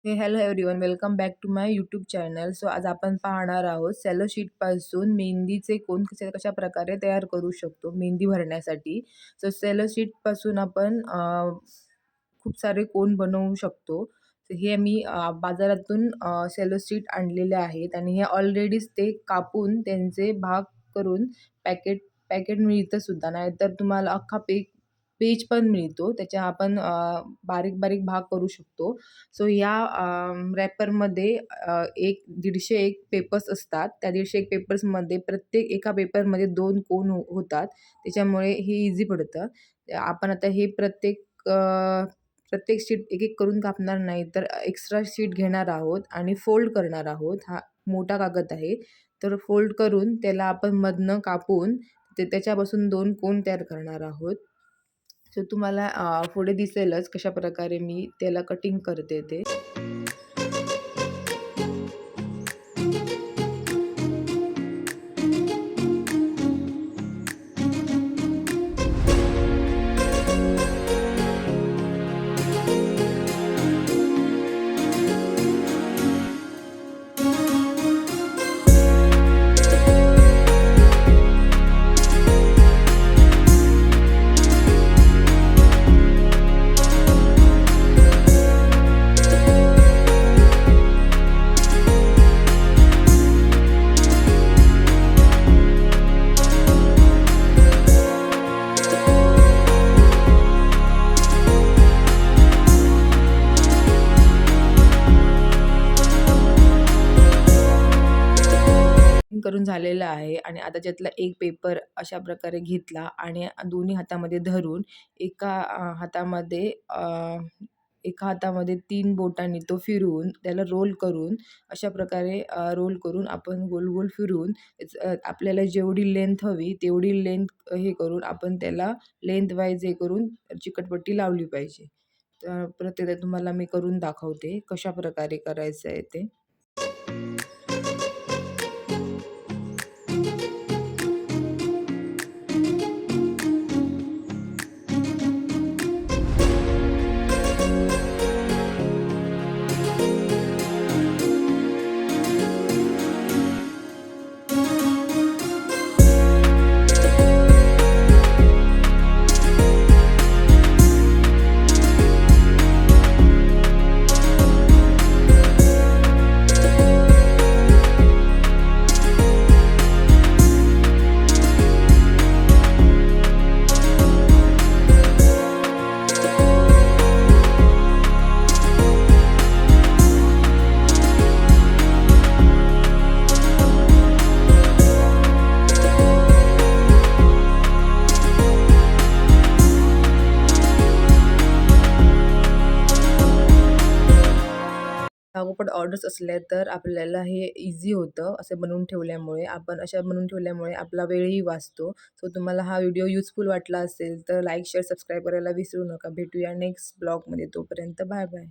हे hello everyone, welcome back to my YouTube channel. So आज आपण पाहणार आहोत सेलो शीटपासून मेहंदीचे कोन कशा प्रकारे तयार करू शकतो मेहंदी भरण्यासाठी. सो सेलो शीटपासून आपण खूप सारे कोन बनवू शकतो. तर हे मी बाजारातून सेलो शीट आणलेले आहेत आणि हे ऑलरेडीच ते कापून त्यांचे भाग करून पॅकेट पॅकेट मिळतं सुद्धा. नाहीतर तुम्हाला अख्खा पेज पण मिळतो. त्याच्या आपण बारीक-बारीक भाग करू शकतो. सो या रॅपरमध्ये 150 पेपर्स असतात. त्या 150 पेपर्समध्ये प्रत्येक एका पेपरमध्ये 2 कोन होतात. त्याच्यामुळे हे ईझी पडतं. आपण आता हे प्रत्येक शीट एक-एक करून कापणार नाही, तर एक्स्ट्रा शीट घेणार आहोत आणि फोल्ड करणार आहोत. हा मोठा कागद आहे. तर फोल्ड करून त्याला आपण मधनं कापून त्याच्यापासून 2 कोन तयार करणार आहोत. सो तुम्हाला पुढे दिसेलच कशाप्रकारे मी त्याला कटिंग करते ते. करून झालेलं आहे आणि आता त्यातला एक पेपर अशा प्रकारे घेतला आणि दोन्ही हातामध्ये धरून एका हातामध्ये 3 बोटांनी तो फिरवून त्याला रोल करून अशा प्रकारे रोल करून आपण गोल-गोल फिरवून आपल्याला जेवढी लेंथ हवी तेवढी लेंथ हे करून आपण त्याला लेंथ वाईज हे करून चिकटपट्टी लावली पाहिजे. तर परत एकदा तुम्हाला मी करून दाखवते कशाप्रकारे करायचं आहे ते. लागोपाठ ऑर्डर्स असल्या तर आपल्याला हे ईझी होतं असं बनवून ठेवल्यामुळे. आपण अशा बनवून ठेवल्यामुळे आपला वेळही वाचतो. सो तुम्हाला हा व्हिडिओ युजफुल वाटला असेल तर लाईक, शेअर, सबस्क्राईब करायला विसरू नका. भेटूया नेक्स्ट ब्लॉगमध्ये. तोपर्यंत बाय बाय.